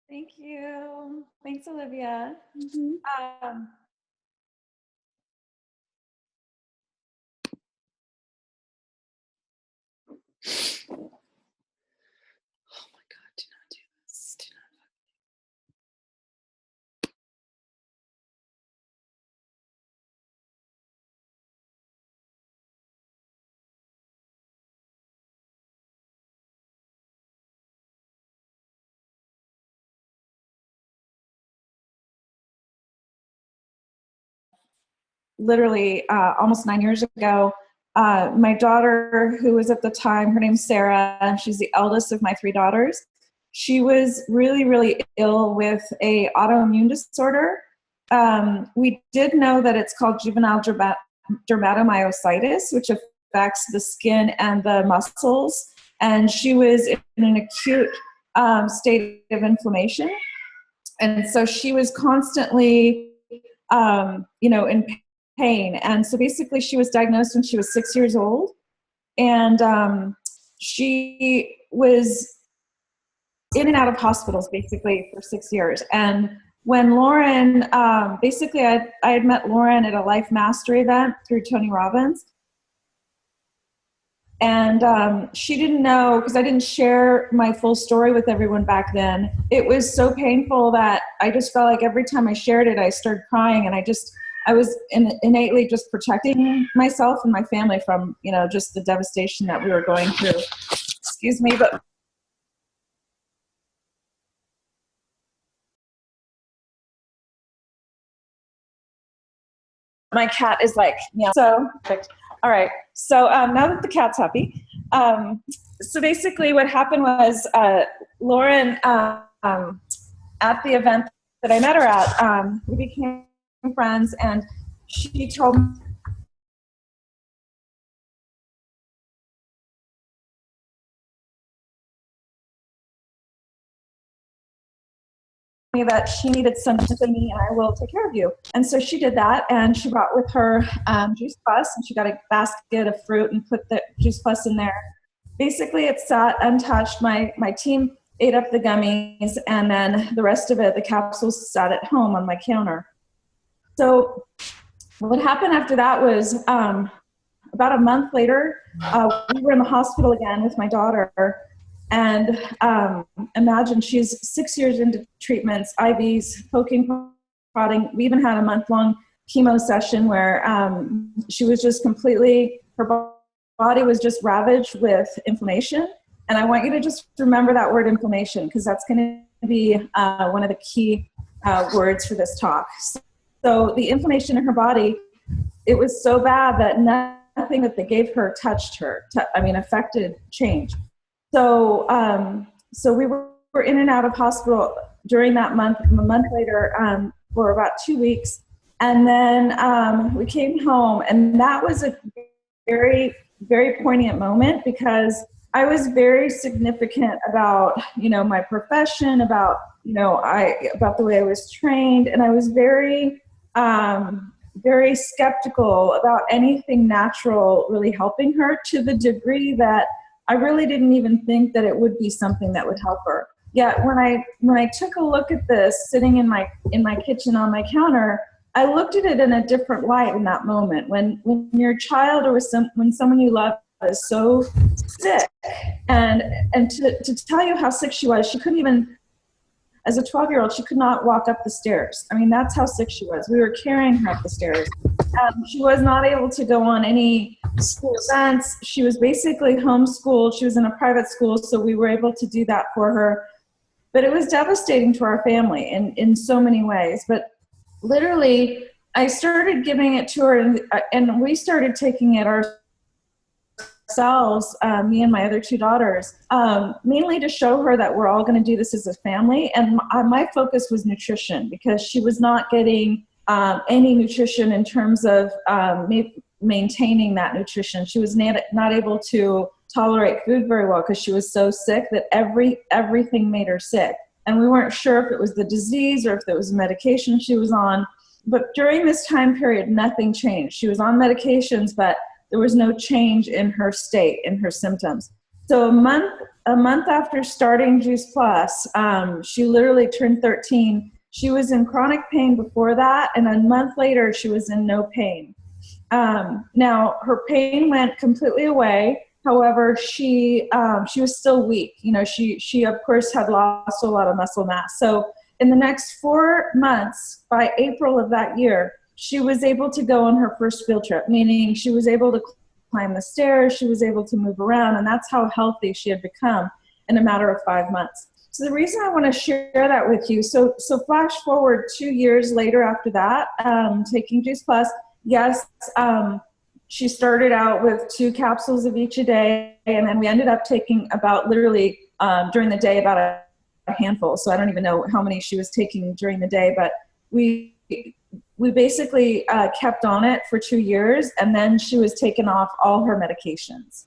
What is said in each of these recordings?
Thank you. Thanks, Olivia. Mm-hmm. Oh my God, do not do this. Do not. Literally almost 9 years ago, my daughter, who was at the time, her name's Sarah, and she's the eldest of my 3 daughters. She was really, really ill with a autoimmune disorder. We did know that it's called juvenile dermatomyositis, which affects the skin and the muscles. And she was in an acute state of inflammation. And so she was constantly, in pain. And so basically she was diagnosed when she was 6 years old. And she was in and out of hospitals basically for 6 years. And when Lauren, basically I had met Lauren at a Life Mastery event through Tony Robbins. And she didn't know, because I didn't share my full story with everyone back then. It was so painful that I just felt like every time I shared it, I started crying. And I was innately just protecting myself and my family from, just the devastation that we were going through. Excuse me, but my cat is like, so perfect. All right. So now that the cat's happy, so basically what happened was Lauren, at the event that I met her at, we became friends, and she told me that she needed some sympathy and I will take care of you. And so she did that, and she brought with her Juice Plus, and she got a basket of fruit and put the Juice Plus in there. Basically, it sat untouched. My team ate up the gummies, and then the rest of it, the capsules, sat at home on my counter. So what happened after that was about a month later, we were in the hospital again with my daughter. And imagine she's 6 years into treatments, IVs, poking, prodding. We even had a month-long chemo session where she was just completely, her body was just ravaged with inflammation. And I want you to just remember that word inflammation, because that's going to be one of the key words for this talk. So the inflammation in her body, it was so bad that nothing that they gave her touched her, affected change. So we were in and out of hospital during that month. A month later, for about 2 weeks. And then we came home, and that was a very, very poignant moment, because I was very significant about, my profession, about, about the way I was trained. And I was very, very skeptical about anything natural really helping her, to the degree that I really didn't even think that it would be something that would help her. Yet when I took a look at this sitting in my kitchen on my counter, I looked at it in a different light in that moment. When your child or when someone you love is so sick, and to tell you how sick she was, she couldn't even, as a 12-year-old, she could not walk up the stairs. That's how sick she was. We were carrying her up the stairs. She was not able to go on any school events. She was basically homeschooled. She was in a private school, so we were able to do that for her. But it was devastating to our family in so many ways. But literally, I started giving it to her, and we started taking it ourselves, me and my other 2 daughters, mainly to show her that we're all going to do this as a family. And my focus was nutrition, because she was not getting any nutrition in terms of maintaining that nutrition. She was not able to tolerate food very well, because she was so sick that everything made her sick. And we weren't sure if it was the disease or if it was medication she was on. But during this time period, nothing changed. She was on medications, but there was no change in her state, in her symptoms. So a month after starting Juice Plus, she literally turned 13. She was in chronic pain before that, and a month later, she was in no pain. Now her pain went completely away. However, she was still weak. You know, she of course had lost a lot of muscle mass. So in the next 4 months, by April of that year, she was able to go on her first field trip, meaning she was able to climb the stairs, she was able to move around, and that's how healthy she had become in a matter of 5 months. So the reason I want to share that with you, so flash forward 2 years later after that, taking Juice Plus, yes, she started out with 2 capsules of each a day, and then we ended up taking about literally during the day about a handful. So I don't even know how many she was taking during the day, but we basically kept on it for 2 years, and then she was taking off all her medications.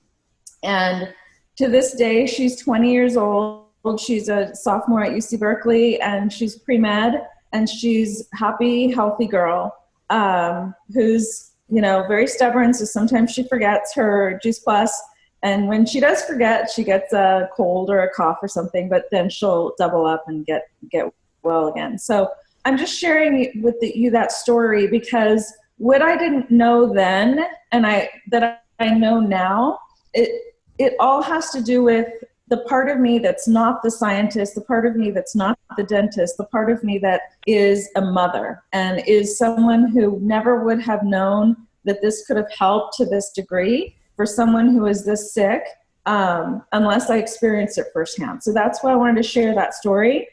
And to this day, she's 20 years old. She's a sophomore at UC Berkeley, and she's pre-med, and she's happy, healthy girl who's, you know, very stubborn. So sometimes she forgets her Juice Plus. And when she does forget, she gets a cold or a cough or something, but then she'll double up and get well again. So I'm just sharing with you that story because what I didn't know then and that I know now, it all has to do with the part of me that's not the scientist, the part of me that's not the dentist, the part of me that is a mother and is someone who never would have known that this could have helped to this degree for someone who is this sick unless I experienced it firsthand. So that's why I wanted to share that story.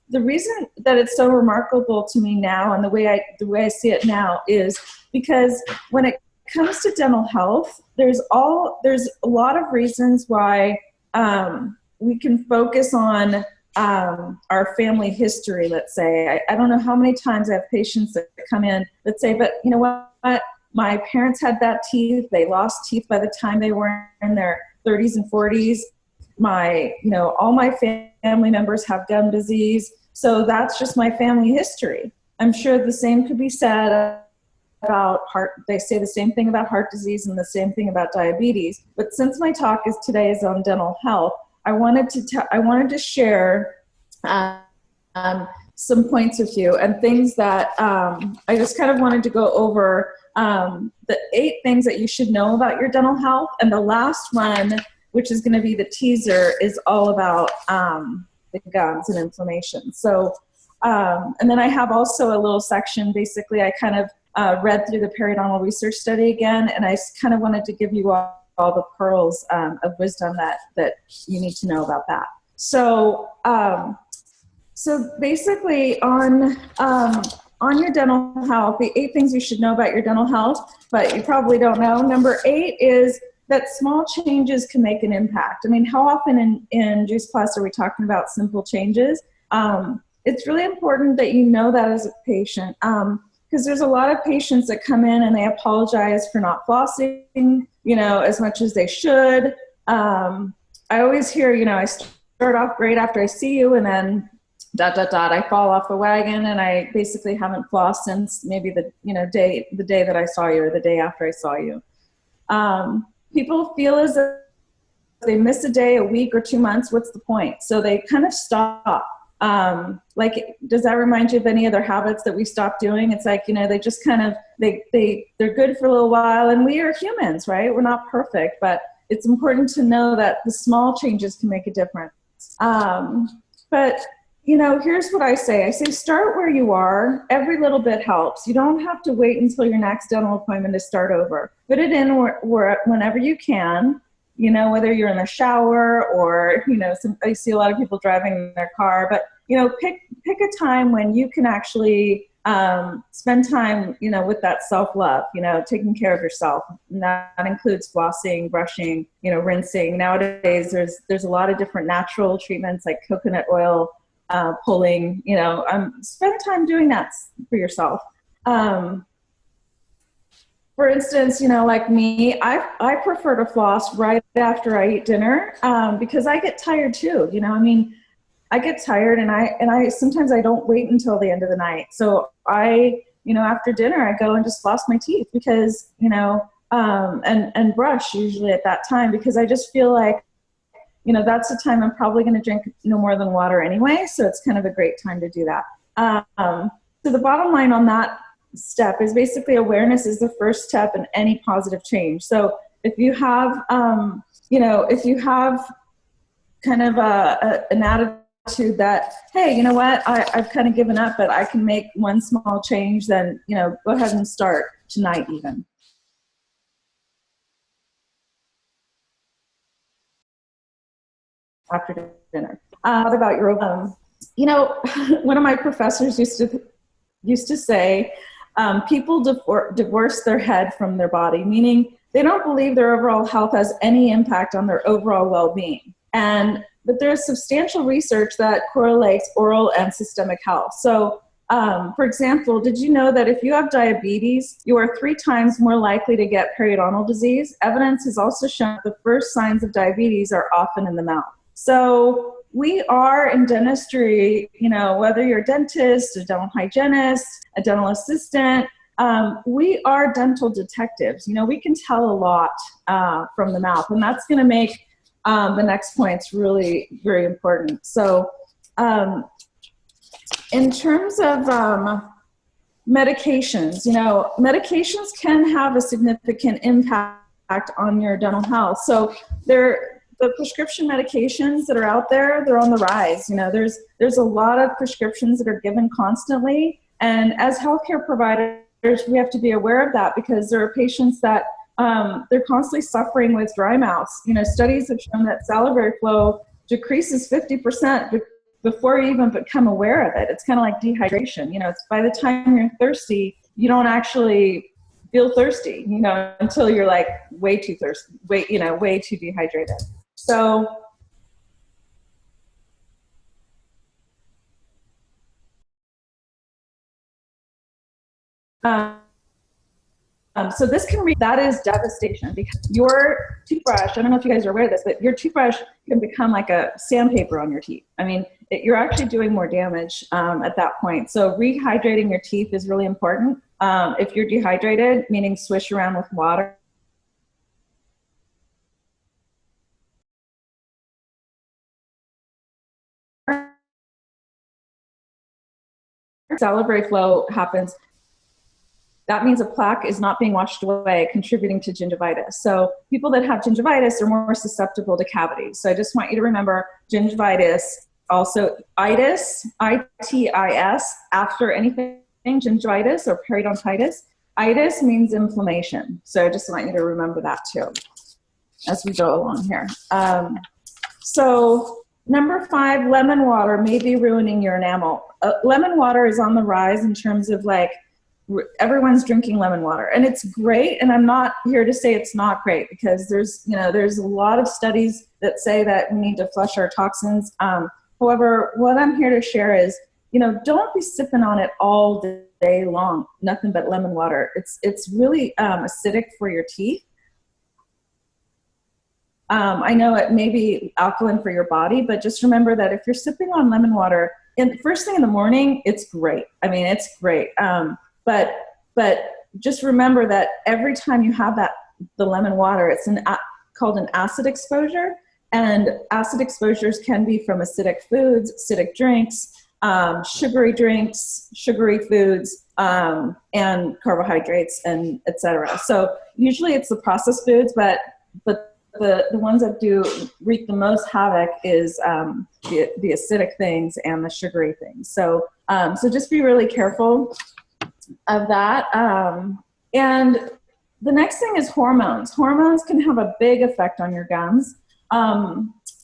The reason that it's so remarkable to me now and the way I see it now is because when it comes to dental health, there's a lot of reasons why we can focus on our family history, let's say. I don't know how many times I have patients that come in that say, but you know what? My parents had bad teeth. They lost teeth by the time they were in their 30s and 40s. All my family members have gum disease. So that's just my family history. I'm sure the same could be said about they say the same thing about heart disease and the same thing about diabetes. But since my talk today is on dental health, I wanted to share some points with you and things that I just kind of wanted to go over the 8 things that you should know about your dental health. And the last one, which is going to be the teaser, is all about the gums and inflammation. So, and then I have also a little section. Basically, I kind of read through the periodontal research study again, and I kind of wanted to give you all the pearls of wisdom that you need to know about that. So, so basically on your dental health, the 8 things you should know about your dental health, but you probably don't know. Number 8 is that small changes can make an impact. I mean, how often in Juice Plus are we talking about simple changes? It's really important that you know that as a patient, because there's a lot of patients that come in and they apologize for not flossing, as much as they should. I always hear, I start off great after I see you, and then ... I fall off the wagon, and I basically haven't flossed since maybe the day that I saw you or the day after I saw you. People feel as if they miss a day, a week, or 2 months. What's the point? So they kind of stop. Does that remind you of any other habits that we stopped doing? It's like, they just kind of, they're good for a little while, and we are humans, right? We're not perfect, but it's important to know that the small changes can make a difference. But here's what I say. I say start where you are. Every little bit helps. You don't have to wait until your next dental appointment to start over. Put it in whenever you can, whether you're in the shower or, I see a lot of people driving in their car, but, pick a time when you can actually spend time, with that self-love, taking care of yourself. And that includes flossing, brushing, rinsing. Nowadays, there's a lot of different natural treatments like coconut oil, pulling, spend time doing that for yourself. For instance, like me, I prefer to floss right after I eat dinner, because I get tired too. I get tired, and I sometimes I don't wait until the end of the night. So after dinner, I go and just floss my teeth because, and brush usually at that time, because I just feel like that's the time I'm probably going to drink no more than water anyway. So it's kind of a great time to do that. So the bottom line on that step is basically awareness is the first step in any positive change. So if you have, if you have kind of an attitude that, hey, you know what, I've kind of given up, but I can make one small change, then, go ahead and start tonight even. After dinner. What about your one of my professors used to say, people divorce their head from their body, meaning they don't believe their overall health has any impact on their overall well-being. But there's substantial research that correlates oral and systemic health. So, for example, did you know that if you have diabetes, you are 3 times more likely to get periodontal disease? Evidence has also shown the first signs of diabetes are often in the mouth. So we are in dentistry, whether you're a dentist, a dental hygienist, a dental assistant, we are dental detectives. We can tell a lot from the mouth, and that's going to make the next points really very important. So in terms of medications, medications can have a significant impact on your dental health. So the prescription medications that are out there, they're on the rise. There's a lot of prescriptions that are given constantly. And as healthcare providers, we have to be aware of that, because there are patients that they're constantly suffering with dry mouths. Studies have shown that salivary flow decreases 50% before you even become aware of it. It's kind of like dehydration. It's by the time you're thirsty, you don't actually feel thirsty, until you're like way too thirsty, way too dehydrated. So so this that is devastation, because your toothbrush, I don't know if you guys are aware of this, but your toothbrush can become like a sandpaper on your teeth. I mean, you're actually doing more damage at that point. So rehydrating your teeth is really important. If you're dehydrated, meaning swish around with water. Salivary flow happens. That means a plaque is not being washed away, contributing to gingivitis. So people that have gingivitis are more susceptible to cavities. So I just want you to remember gingivitis, also itis, I-T-I-S, after anything, gingivitis or periodontitis. Itis means inflammation. So I just want you to remember that too as we go along here. So number 5, lemon water may be ruining your enamel. Lemon water is on the rise in terms of everyone's drinking lemon water, and it's great. And I'm not here to say it's not great, because there's a lot of studies that say that we need to flush our toxins. However, what I'm here to share is, don't be sipping on it all day long. Nothing but lemon water. It's really acidic for your teeth. I know it may be alkaline for your body, but just remember that if you're sipping on lemon water first thing in the morning, it's great. I mean, it's great. But just remember that every time you have the lemon water, it's called an acid exposure, and acid exposures can be from acidic foods, acidic drinks, sugary foods, and carbohydrates, and etc. So usually it's the processed foods, but the ones that do wreak the most havoc is the acidic things and the sugary things. So just be really careful of that. And the next thing is hormones. Hormones can have a big effect on your gums.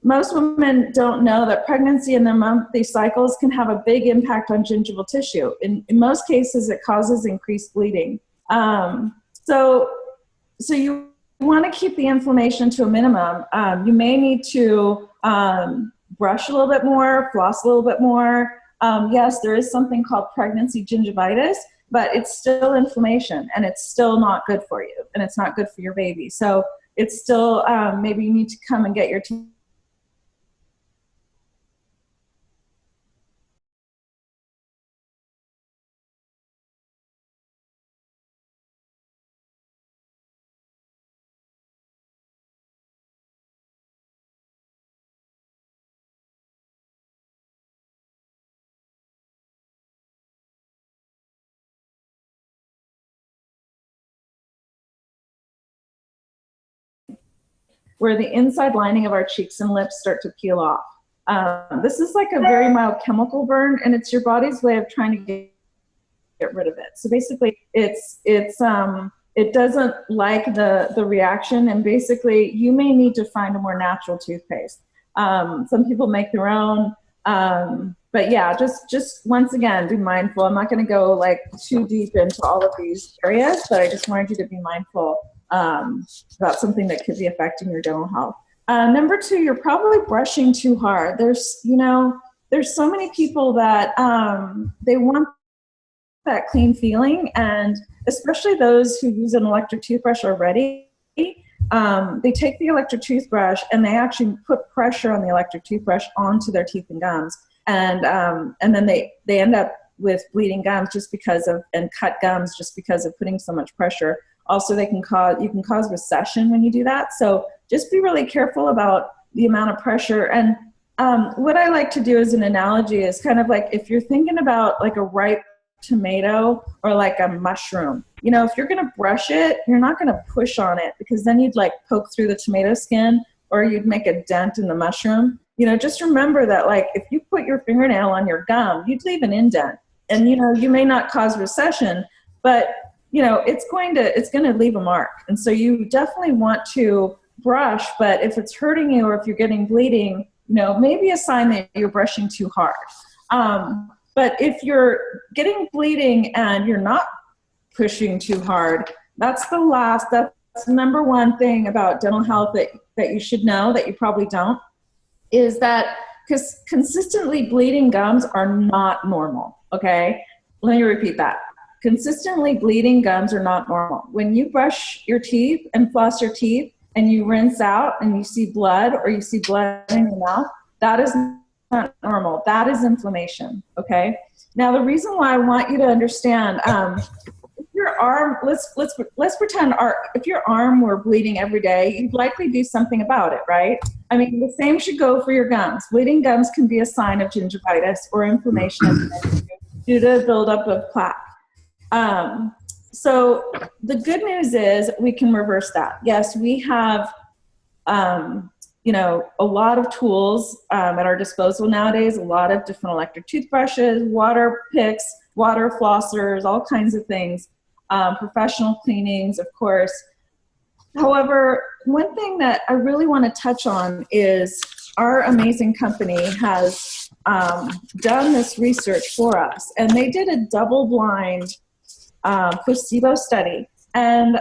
Most women don't know that pregnancy and their monthly cycles can have a big impact on gingival tissue. In most cases, it causes increased bleeding. So you want to keep the inflammation to a minimum. You may need to brush a little bit more, floss a little bit more. Yes, there is something called pregnancy gingivitis, but it's still inflammation, and it's still not good for you, and it's not good for your baby. So it's still, maybe you need to come and get your teeth where the inside lining of our cheeks and lips start to peel off. This is like a very mild chemical burn, and it's your body's way of trying to get rid of it. So basically, it doesn't like the reaction, and basically, you may need to find a more natural toothpaste. Some people make their own. But yeah, just once again, be mindful. I'm not going to go like too deep into all of these areas, but I just wanted you to be mindful about something that could be affecting your dental health. Number two, you're probably brushing too hard. There's so many people that they want that clean feeling, and especially those who use an electric toothbrush already. They take the electric toothbrush and they actually put pressure on the electric toothbrush onto their teeth and gums, and then they end up with bleeding gums and cut gums just because of putting so much pressure. Also, you can cause recession when you do that. So just be really careful about the amount of pressure. And what I like to do as an analogy is kind of like if you're thinking about like a ripe tomato or like a mushroom, if you're going to brush it, you're not going to push on it, because then you'd like poke through the tomato skin or you'd make a dent in the mushroom. Just remember that like if you put your fingernail on your gum, you'd leave an indent, and you may not cause recession, but it's going to leave a mark. And so you definitely want to brush, but if it's hurting you or if you're getting bleeding, maybe a sign that you're brushing too hard. But if you're getting bleeding and you're not pushing too hard, that's the number one thing about dental health that you should know that you probably don't, is that because consistently bleeding gums are not normal, okay? Let me repeat that. Consistently bleeding gums are not normal. When you brush your teeth and floss your teeth and you rinse out and you see blood or you see blood in your mouth, that is not normal. That is inflammation, okay? Now, the reason why I want you to understand, if your arm, let's pretend if your arm were bleeding every day, you'd likely do something about it, right? I mean, the same should go for your gums. Bleeding gums can be a sign of gingivitis or inflammation due to buildup of plaque. So the good news is we can reverse that. Yes, we have, a lot of tools at our disposal nowadays, a lot of different electric toothbrushes, water picks, water flossers, all kinds of things, professional cleanings, of course. However, one thing that I really want to touch on is our amazing company has done this research for us, and they did a double-blind placebo study. And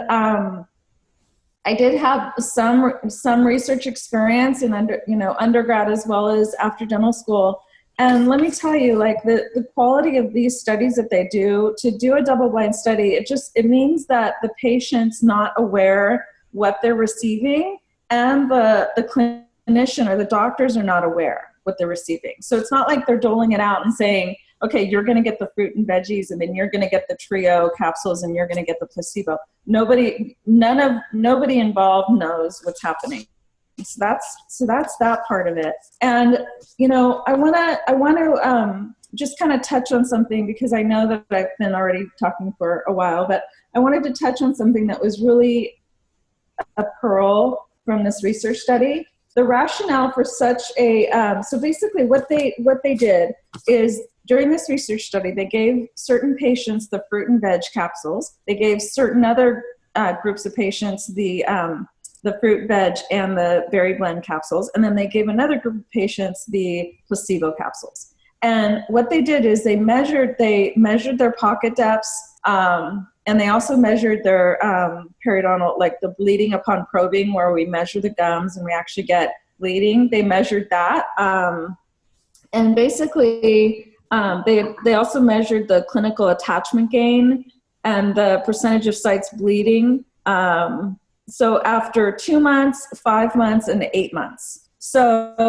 I did have some research experience in undergrad as well as after dental school. And let me tell you, like the quality of these studies that they do, to do a double-blind study, it means that the patient's not aware what they're receiving, and the clinician or the doctors are not aware what they're receiving. So it's not like they're doling it out and saying, okay, you're going to get the fruit and veggies, and then you're going to get the trio capsules, and you're going to get the placebo. Nobody involved knows what's happening. So that's that part of it. And I want to just kind of touch on something, because I know that I've been already talking for a while, but I wanted to touch on something that was really a pearl from this research study. The rationale for such a so basically what they did is, during this research study, they gave certain patients the fruit and veg capsules. They gave certain other groups of patients the fruit, veg, and the berry blend capsules. And then they gave another group of patients the placebo capsules. And what they did is they measured their pocket depths, and they also measured their periodontal, like the bleeding upon probing, where we measure the gums and we actually get bleeding. They measured that. And basically, they also measured the clinical attachment gain and the percentage of sites bleeding. So after 2 months, 5 months, and 8 months. So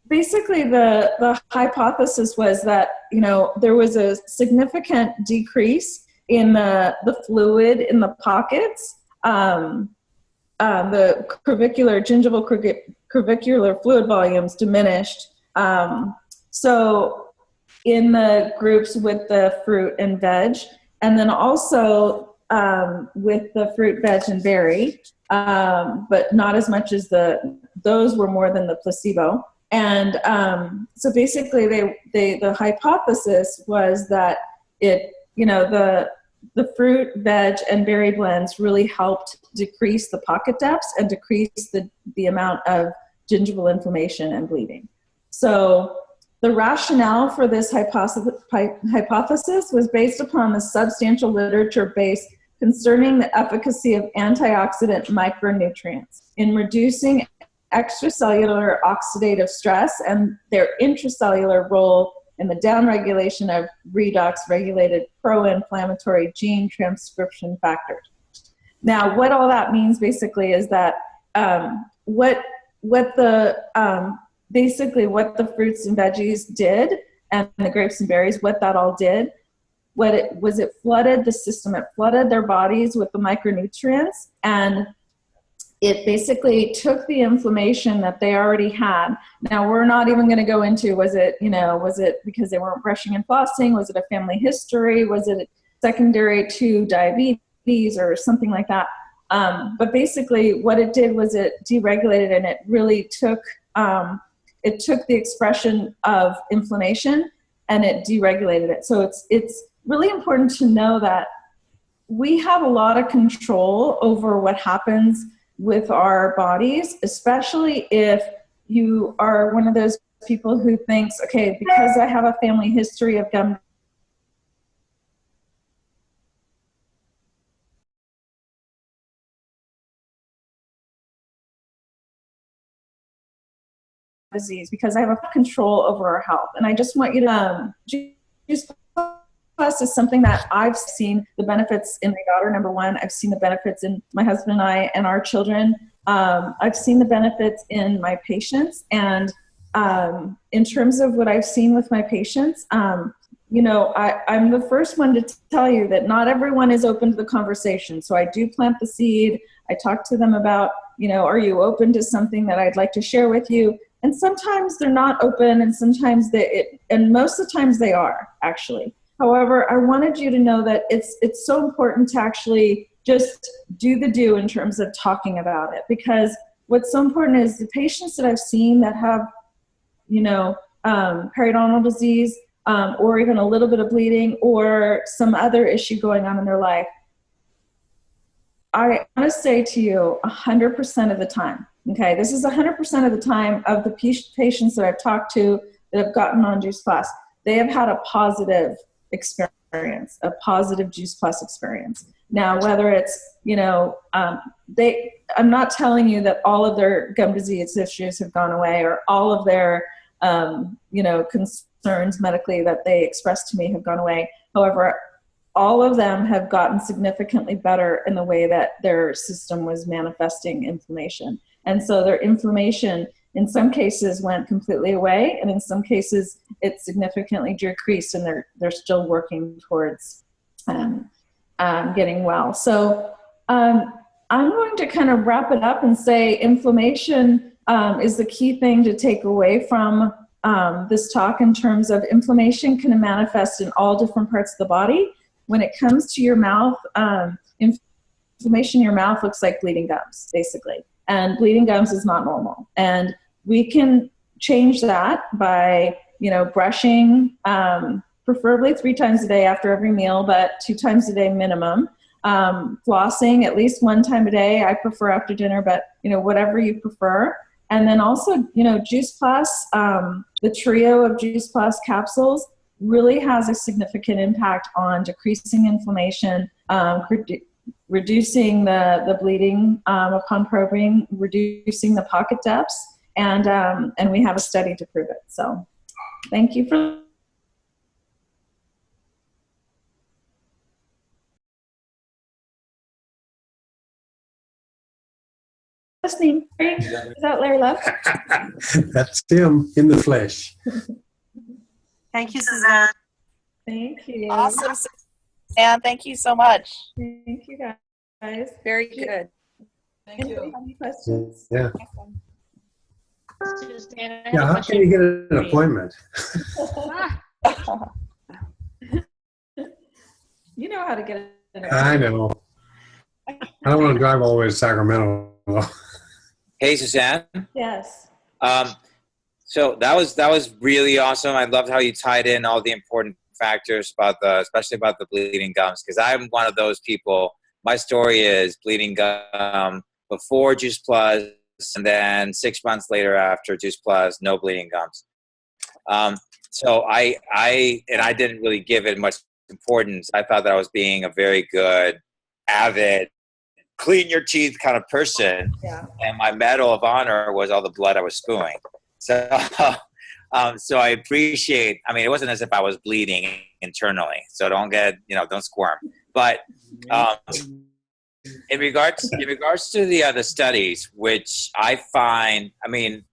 basically the hypothesis was that there was a significant decrease in the fluid in the pockets. The gingival crevicular fluid volumes diminished. So in the groups with the fruit and veg, and then also with the fruit, veg, and berry, but not as much as those were more than the placebo. And so basically, the hypothesis was that the fruit, veg, and berry blends really helped decrease the pocket depths and decrease the amount of gingival inflammation and bleeding. So the rationale for this hypothesis was based upon the substantial literature base concerning the efficacy of antioxidant micronutrients in reducing extracellular oxidative stress and their intracellular role in the downregulation of redox-regulated pro-inflammatory gene transcription factors. Now, what all that means basically is that basically what the fruits and veggies did, and the grapes and berries, what that all did, it flooded the system. It flooded their bodies with the micronutrients, and it basically took the inflammation that they already had. Now, we're not even going to go into, was it because they weren't brushing and flossing? Was it a family history? Was it secondary to diabetes or something like that? But basically what it did was it deregulated, and it really took the expression of inflammation and it deregulated it. So it's really important to know that we have a lot of control over what happens with our bodies, especially if you are one of those people who thinks, okay, because I have a family history of gum disease, because I have a control over our health. And I just want you to juice plus is something that I've seen the benefits in my daughter, number one. I've seen the benefits in my husband and I and our children. I've seen the benefits in my patients. And in terms of what I've seen with my patients, I'm the first one to tell you that not everyone is open to the conversation. So I do plant the seed. I talk to them about, are you open to something that I'd like to share with you? And sometimes they're not open, and sometimes and most of the times they are, actually. However, I wanted you to know that it's so important to actually just do the do in terms of talking about it, because what's so important is the patients that I've seen that have, periodontal disease, or even a little bit of bleeding or some other issue going on in their life. I want to say to you 100% of the time, okay, this is 100% of the time of the patients that I've talked to that have gotten on Juice Plus, they have had a positive experience, a positive Juice Plus experience. Now, whether it's, I'm not telling you that all of their gum disease issues have gone away, or all of their, concerns medically that they expressed to me have gone away. However, all of them have gotten significantly better in the way that their system was manifesting inflammation. And so their inflammation in some cases went completely away, and in some cases it significantly decreased, and they're still working towards getting well. So I'm going to kind of wrap it up and say inflammation is the key thing to take away from this talk, in terms of inflammation can manifest in all different parts of the body. When it comes to your mouth, inflammation in your mouth looks like bleeding gums, basically. And bleeding gums is not normal. And we can change that by, brushing, preferably 3 times a day after every meal, but 2 times a day minimum. Flossing at least 1 time a day. I prefer after dinner, but, whatever you prefer. And then also, Juice Plus, the trio of Juice Plus capsules really has a significant impact on decreasing inflammation, reducing the bleeding upon probing, reducing the pocket depths, and we have a study to prove it. So thank you for listening. Is that Larry Love? That's him in the flesh. Thank you, Suzanne. Thank you. Awesome, Suzanne. Thank you so much. Thank you, guys. Very good. Anybody have any questions? Yeah. Suzanne, I have Yeah, a how question can you get for an appointment? You know how to get I know. I don't want to drive all the way to Sacramento. Hey, Suzanne. Yes. So that was really awesome. I loved how you tied in all the important factors about especially about the bleeding gums, because I'm one of those people. My story is bleeding gum before Juice Plus, and then 6 months later after Juice Plus, no bleeding gums. So I didn't really give it much importance. I thought that I was being a very good, avid, clean your teeth kind of person. Yeah. And my medal of honor was all the blood I was spewing. So, so I appreciate, I mean, it wasn't as if I was bleeding internally, so don't squirm. But in regards to the studies, which I find, I mean,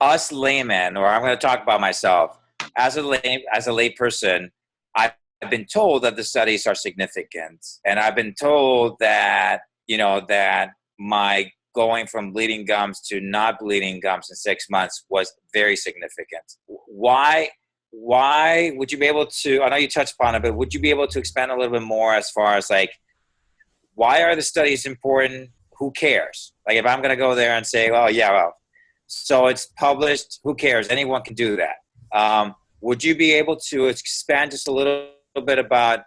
us laymen, or I'm going to talk about myself, as a lay person, I've been told that the studies are significant, and I've been told that that my going from bleeding gums to not bleeding gums in 6 months was very significant. Why would you be able to? I know you touched upon it, but would you be able to expand a little bit more as far as like, why are the studies important? Who cares? Like, if I'm going to go there and say, oh yeah, well, so it's published, who cares? Anyone can do that. Would you be able to expand just a little bit about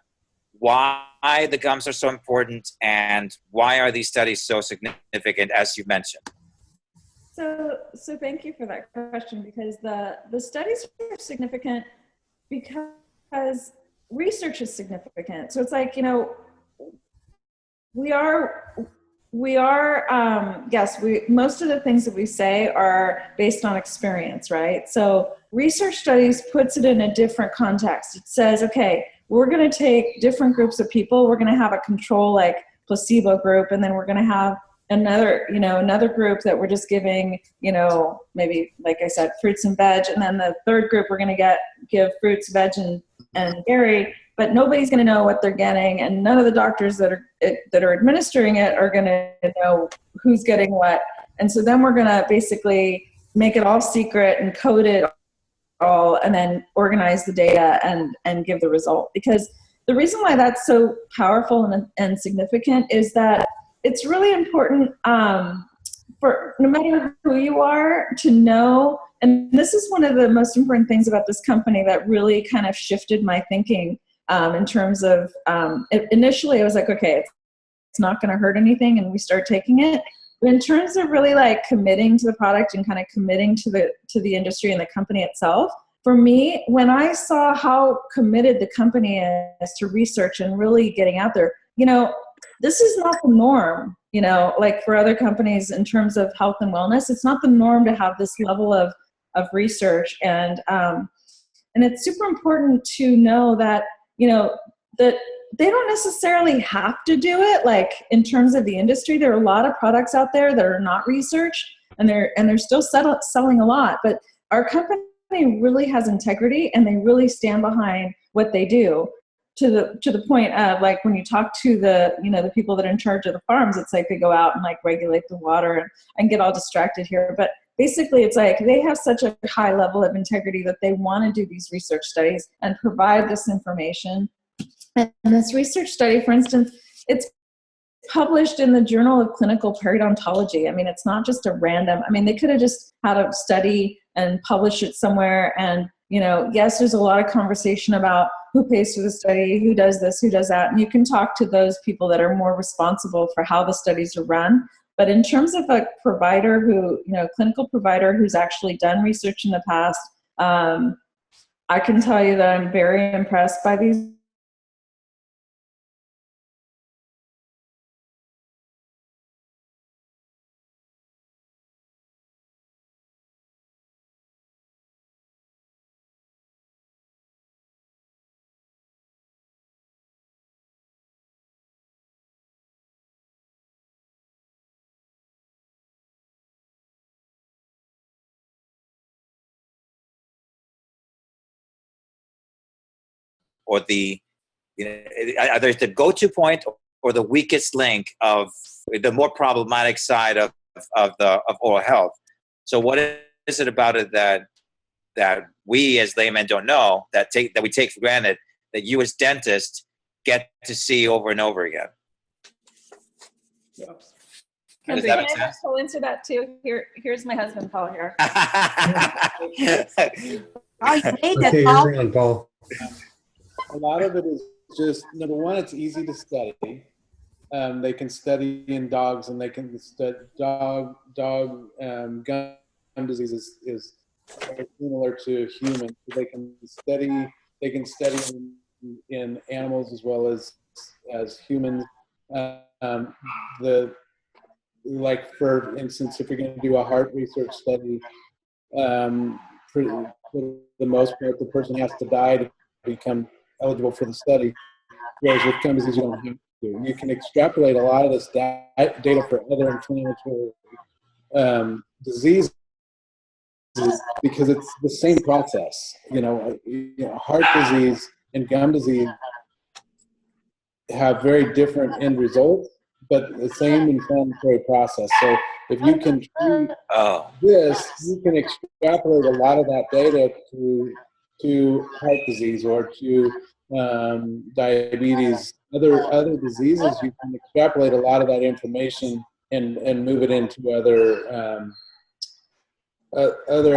why the gums are so important and why are these studies so significant, as you mentioned? So thank you for that question, because the studies are significant because research is significant. So it's like, most of the things that we say are based on experience, right? So research studies puts it in a different context. It says, okay, we're going to take different groups of people. We're going to have a control like placebo group, and then we're going to have another group that we're just giving, maybe, like I said, fruits and veg. And then the third group, we're going to give fruits, veg, and dairy, but nobody's going to know what they're getting. And none of the doctors that are administering it are going to know who's getting what. And so then we're going to basically make it all secret and code it all, and then organize the data and give the result. Because the reason why that's so powerful and significant is that it's really important for no matter who you are to know, and this is one of the most important things about this company that really kind of shifted my thinking in terms of, initially I was like, okay, it's not going to hurt anything, and we start taking it. But in terms of really like committing to the product and kind of committing to the industry and the company itself, for me, when I saw how committed the company is to research and really getting out there, this is not the norm, like for other companies in terms of health and wellness. It's not the norm to have this level of research. And it's super important to know that, that they don't necessarily have to do it. Like in terms of the industry, there are a lot of products out there that are not researched, and they're still selling a lot. But our company really has integrity, and they really stand behind what they do. To the point of like when you talk to the people that are in charge of the farms, it's like they go out and like regulate the water and get all distracted here. But basically it's like they have such a high level of integrity that they want to do these research studies and provide this information. And this research study, for instance, it's published in the Journal of Clinical Periodontology. I mean, it's not just a random, they could have just had a study and published it somewhere. And, yes, there's a lot of conversation about who pays for the study, who does this, who does that. And you can talk to those people that are more responsible for how the studies are run. But in terms of a provider clinical provider who's actually done research in the past, I can tell you that I'm very impressed by these. Or the either the go-to point or the weakest link of the more problematic side of oral health. So what is it about it that we as laymen don't know, that we take for granted, that you as dentists get to see over and over again. Yep. Does Can that I make sense? also answer that too? Here's my husband, Paul, here. Oh, you made Okay, it, you're Paul. on, Paul. A lot of it is just, number one, it's easy to study. They can study in dogs, and they can study dog gum disease is very similar to humans. They can study in animals as well as humans. Like for instance, if you're going to do a heart research study, for the most part, the person has to die to become eligible for the study. Whereas with gum disease, you don't have to. You can extrapolate a lot of this data for other inflammatory diseases because it's the same process. Heart disease and gum disease have very different end results, but the same inflammatory process. So if you can treat Oh, this, you can extrapolate a lot of that data to heart disease or to diabetes, other diseases. You can extrapolate a lot of that information and move it into other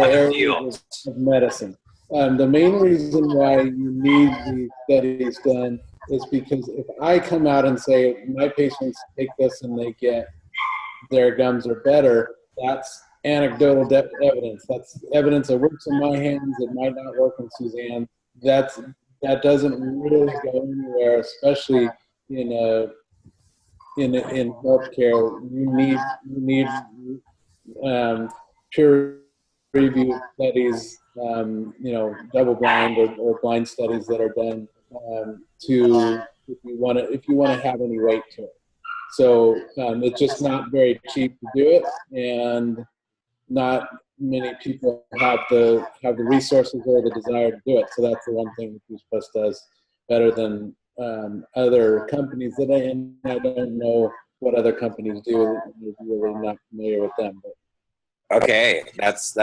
areas of medicine. The main reason why you need these studies done is because if I come out and say my patients take this and they get their gums are better, that's anecdotal evidence. That's evidence that works in my hands. It might not work in Suzanne. That doesn't really go anywhere, especially in healthcare. You need peer reviewed studies, double blind or blind studies that are done if you want to have any weight to it. So it's just not very cheap to do it, and not many people have the resources or the desire to do it. So that's the one thing that Goose Plus does better than other companies that I don't know what other companies do. I'm really not familiar with them. But okay. That's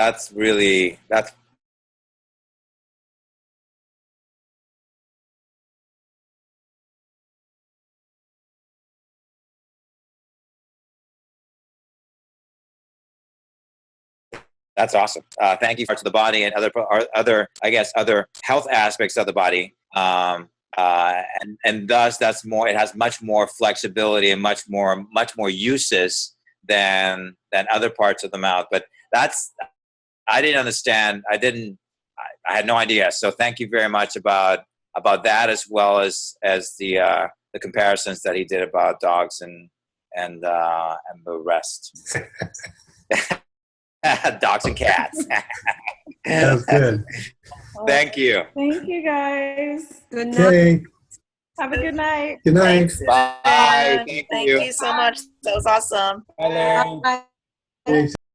awesome. Thank you for parts of the body and other health aspects of the body. And thus that's more. It has much more flexibility and much more uses than other parts of the mouth. But I didn't understand. I had no idea. So thank you very much about that, as well as the comparisons that he did about dogs and the rest. Dogs and cats. That was good. Thank you. Thank you, guys. Good night. Okay, Have a good night. good night. Thanks, Bye. Suzanne. Thank you so much. That was awesome. Bye, Larry. Bye. Thanks.